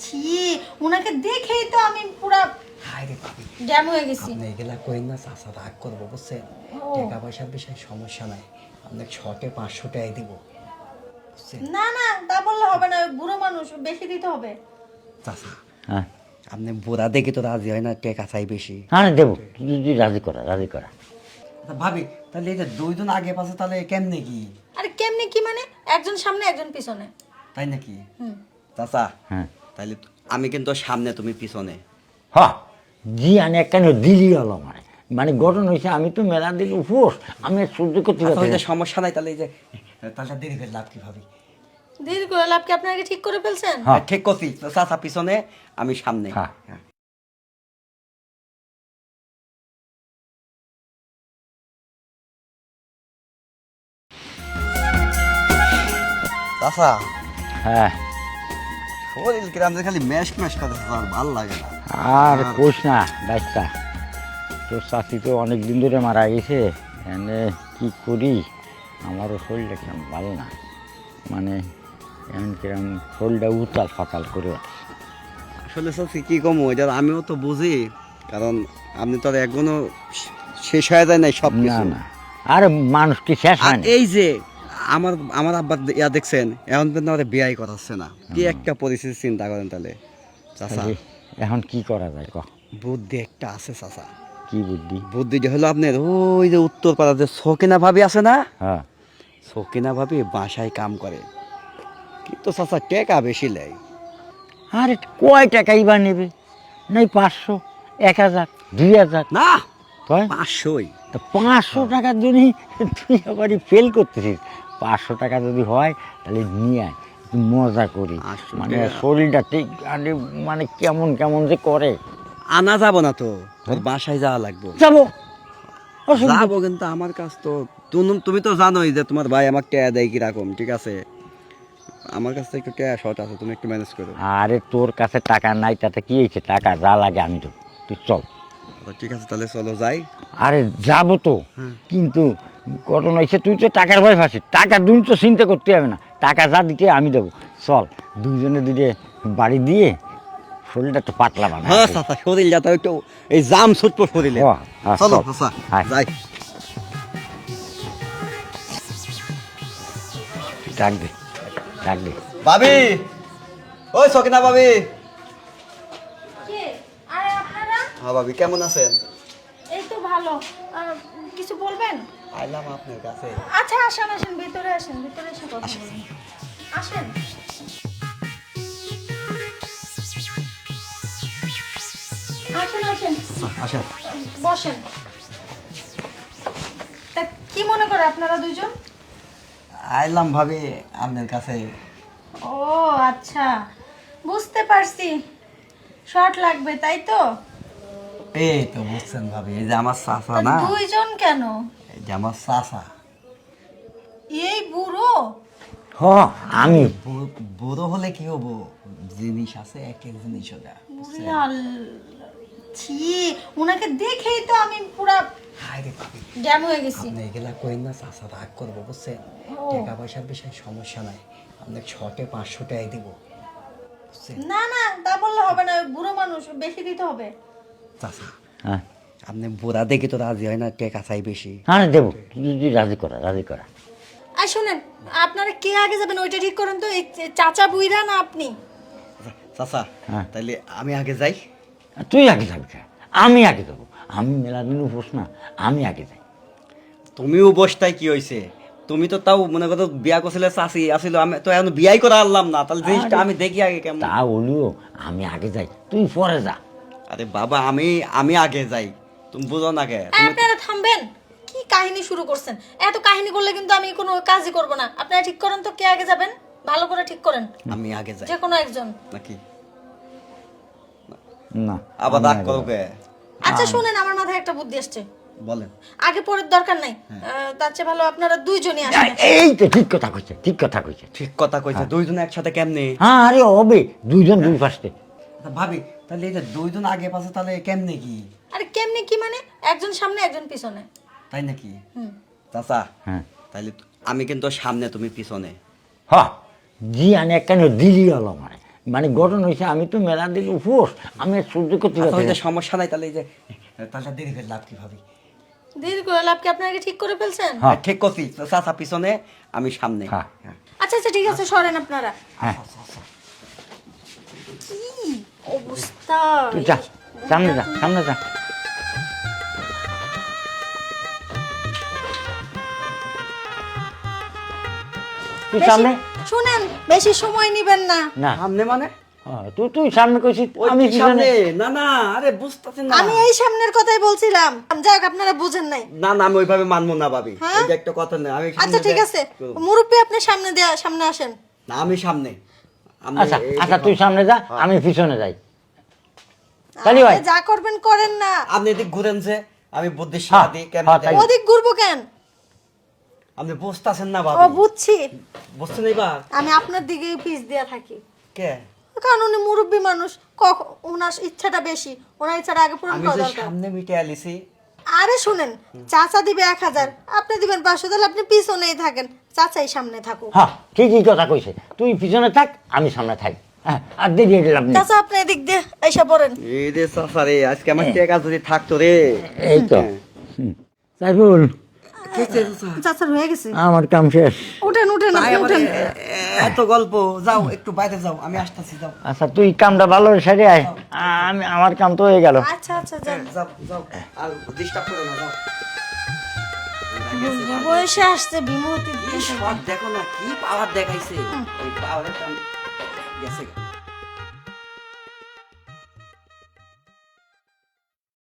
ছি, উনাকে দেখেই তো আমি পুরা হায়রে ভাবি জ্যাম হয়ে গেছি। আপনি এগুলা করেন না, চাচা রাগ করবো বুঝছেন। টাকা পয়সার বিষয়ে সমস্যা নাই, আপনাকে শর্টে 500 টাকাই দিব বুঝছেন। না না, তা বললে হবে না, বুড়ো মানুষ, বেশি দিতে হবে। চাচা হ্যাঁ আপনি বুড়া দেখে তো রাজি হয় না, টাকা চাই বেশি। হ্যাঁ দেবো, তুই রাজি করা রাজি করা। ভাবি তাহলে এই যে দুইজন আগে পাশে তাহলে কেমনে কি? আরে কেমনি কি মানে, একজন সামনে একজন পিছনে। তাই নাকি? হুম। চাচা হ্যাঁ তাহলে আমি কিন্তু সামনে, তুমি পিছনে। হ্যাঁ জি আনে কেন দিলি হলো মানে, মানে গঠন হয়েছে আমি তো মেলা দিন উপোস, আমি আর সহ্য করতে আচ্ছা, ওই পারছি যে না। সমস্যা নাই, তাহলে এই যে তাহলে দেরি করে লাভ কি ভাবি? দেরি করে লাভ কি, আপনাকে ঠিক করে ফেলছেন? হ্যাঁ। ঠিক করছি, চাচা পিছনে আমি সামনে। হ্যাঁ। হ্যাঁ। চাচা হ্যাঁ শরীর কিরাম যে খালি ম্যাশ ম্যাশ করে, আর ভাল লাগে না। আর কোষ না বাচ্চা, তোর চাষি তো অনেক দিন ধরে মারা গেছে, এনে কি করি, আমারও শরীরটা কেমন ভালো না, মানে এমন কিরম শরীরটা উতাল ফাতাল করে আছে। আসলে চাচি কি কম, এটা আমিও তো বুঝি, কারণ আপনি তো আর এখনো শেষ হয়ে যায় নাই সব না কিছু। না, আর মানুষ কি শেষ আর হয় না? এই যে আমার আমার আব্বা ইয়া দেখছেন, এখন পর্যন্ত আমাদের বিয়াই করাচ্ছে না, কি একটা পরিস্থিতি চিন্তা করেন তাহলে। চাচা তাহলে এখন কি করা যায় ক? বুদ্ধি একটা আছে চাচা। কি বুদ্ধি? বুদ্ধিটা হলো আপনার ওই যে উত্তর পাড়াতে সকিনা ভাবি আছে না, হ্যাঁ সকিনা ভাবি বাসায় কাম করে, কিন্তু চাচা টাকা বেশি নেয়। আরে কয় টাকাই বা নেবে? নাই 500, 1000, 2000, না কয় 500ই। তা 500 টাকার জন্য তুই আবারই ফেল করতেছিস। 500 টাকা যদি হয় তাহলে নিয়ে আয়, একটু মজা করি, 500 মানে টাকা? শরীরটা ঠিক আরে মানে কেমন কেমন যে করে। আনা যাবো না তো, ওর বাসায় যাওয়া লাগবে। যাবো, অসুবিধা যাবো, কিন্তু আমার কাছ তো তুমি তো জানোই যে তোমার ভাই আমাকে টাকা দেয় কিরকম, ঠিক আছে? আমার কাছে একটু টাকা শর্ট আছে, তুমি একটু ম্যানেজ করো। আরে তোর কাছে টাকা নাই তাতে কি হয়েছে, টাকা যা লাগে আমি দেবো, তুই চল। আচ্ছা, ঠিক আছে তাহলে চলো যাই। আরে যাবো তো, হ্যাঁ। কিন্তু ঘটনা হয়েছে তুই তো টাকার ভয় ফাঁসিস, টাকা দুই তো চিন্তা করতে হবে না, টাকা যা দিতে আমি দেবো। চল দুইজনে দিলে বাড়ি দিয়ে শরীরটা একটু পাতলা বানা। হ্যাঁ চাচা, শরীর যাতে একটু এই জাম ছুটবো শরীরে। চলো চল। চাচা হ্যাঁ। যাই। ডাক দে, ডাক দে। ভাবি, ওই সকিনা ভাবি। কে? আরে আপনারা? হ্যাঁ ভাবি, কেমন আছেন? এই তো ভালো। কিছু বলবেন? আইলাম আপনার কাছে। আচ্ছা আসেন আসেন, ভিতরে আসেন, ভিতরে এসে কথা বলুন। আসেন। আসেন আসেন, আচ্ছা, বসেন। তা কি মনে করে আপনারা দুইজন? আইলাম ভাবি আপনার কাছে। ও আচ্ছা, বুঝতে পারছি, শর্ট লাগবে তাই তো? এই তো বুঝছেন ভাবি, এই যে আমার চাচা তা না, দুইজন কেন? এই যে আমার চাচা। এই বুড়ো? হ আমি বুড়ো হলে কি হবো, জিনিস আছে এক এক জিনিস ওটা। বুড়িয়াল, ছি, উনাকে দেখেই তো আমি পুরা হায়রে ভাবি জ্যাম হয়ে গেছি। আপনি এগুলা করেন না, চাচা রাগ করবো বুঝছেন। ও। টাকা পয়সার বিষয়ে সমস্যা নাই, আপনাকে শর্টে 500 টাকাই দিব বুঝছেন। না না, তা বললে হবে না, বুড়ো মানুষ, বেশি দিতে হবে। চাচা হ্যাঁ আপনি বুড়া দেখে তো রাজি হয় না, টাকা চাই বেশি। হ্যাঁ দেবো, তুই রাজি করা রাজি করা। আর শুনেন, আপনারা কে আগে যাবেন ওইটা ঠিক করেন তো, এই চাচা বুইরা না আপনি? চাচা হ্যাঁ। তাইলে আমি আগে যাই। তুই আগে যাবি কেন? আমি আগে যাবো, আমি মেলা দিন উপোস না, আমি আগে যাই। তুমিও বসতাই কি হয়েছে, তুমি তো তাও মনে করো বিয়া করছিলে, চাষি আসিল, আমি তো এখন বিয়াই করা আনলাম না, তাহলে জিনিসটা আমি দেখি আগে কেমন। তা বলিও আমি আগে যাই, তুই পরে যা। আরে বাবা, আমি আমি আগে যাই, তুমি বুঝো না কে? আর আপনারা থামবেন, কি কাহিনী শুরু করছেন? এত কাহিনী করলে কিন্তু আমি কোনো কাজই করব না। আপনারা ঠিক করেন তো কে আগে যাবেন, ভালো করে ঠিক করেন, আমি আগে যাই যে কোনো একজন। নাকি? না আবার আমি রাগ আগে করো যাবো। কে? আচ্ছা শুনেন, আমার মাথায় একটা বুদ্ধি আসছে, বলেন। আগে পরের দরকার নাই, তার চেয়ে ভালো আপনারা দুইজনই আসেন। এই তো ঠিক কথা কইছে, ঠিক কথা কইছে। ঠিক কথা কইছে, দুইজন একসাথে কেমনে? হ্যাঁ আরে হবে, দুইজন দুই পাশে। ভাবি তাহলে এই যে দুইজন আগে পাশে তাহলে কেমনে কি? আরে কেমনি কি মানে, একজন সামনে একজন পিছনে। তাই নাকি? হুম। চাচা হ্যাঁ তাইলে আমি কিন্তু সামনে, তুমি পিছনে। হ জি আনে কেন দিলি হলো মানে, মানে ঘটনা হয়েছে আমি তো মেলা দিন উপোস, আমি আর সহ্য করতে আচ্ছা, পারছি ওই যে না। সমস্যা নাই, তাহলে এই যে তাহলে দেরি করে লাভ কি ভাবি? দেরি করে লাভ কি, আপনারা কি ঠিক করে ফেলছেন? হ্যাঁ। ঠিক করছি, চাচা পিছনে আমি সামনে। হ্যাঁ। হ্যাঁ। আচ্ছা আচ্ছা ঠিক আছে, সরেন আপনারা। হ্যাঁ কি অবস্থা! তুই যা, সামনে যা, সামনে যা। তুই সামনে শুনেন, বেশি সময় নিবেন না। না, সামনে মানে তুই সামনে কইছিস, ওই আমি কি পিছনে। সামনে? না না, আরে বুঝতেছেন না। আমি এই সামনের কথাই বলছিলাম, যাক আপনারা বুঝেন নাই। না না, আমি ওইভাবে মানবো না ভাবি, হ্যাঁ? এই যে একটা কথা নেই, আমি সামনে আচ্ছা ঠিক যাই- আছে, মুরব্বী আপনি সামনে দেয়া, সামনে আসেন। না আমি সামনে। আপনি আচ্ছা এই যে আচ্ছা, তুই সামনে যা, আমি পিছনে যাই। তালি ভাই। আপনি যা করবেন করেন না। আপনি এদিক ঘুরেন যে, আমি বুদ্ধি হ্যাঁ, শিখা দিই কেন হ্যাঁ, দেয়? তাই। ওদিক ঘুরবো কেন? আপনি বুঝতেছেন না ও ভাবি, বুঝছি, বুঝছেন এইবার? আমি আপনার দিকেই পিস দিয়া থাকি, কে? কারণ উনি মুরব্বী মানুষ, ওনার ইচ্ছাটা বেশি, ওনার ইচ্ছাটা আগে পূরণ আমি করা যে দরকার। সামনে মিটে আলিছি। আরে শুনেন, চাচা দিবে 1000, আপনি দিবেন 500, তাহলে আপনি পিছনেই থাকেন, চাচাই সামনে থাকুক। হ্যাঁ ঠিকই কথা কইছে, তুই পিছনে থাক, আমি সামনে থাক। হ্যাঁ, আর দেরি হয়ে গেলাম না। চাচা আপনি এদিক দিয়ে এসে পড়েন। এই রে চাচা রে, আজকে আমার টেকা যদি থাকতো রে। এই তো সাইফুল, কি হইছে চাচা? চাচার হয়ে গেছে, আমার কাম শেষ। উঠেন উঠেন তাই আপনি আবার উঠেন। এত গল্প, যাও একটু বাইরে যাও, আমি আসতেছি, যাও। আচ্ছা তুই কামটা ভালো সারি আয়, আমি আমার কাম তো হয়ে গেল। আচ্ছা আচ্ছা যান, যাও যাও, আর ডিস্টার্ব করো না, যাও। বুঝলি বয়সে আসছে বিমূর্তি এই শট দেখো না, কি পাওয়ার দেখাইছে, ওই পাওয়ারের গেছে গা।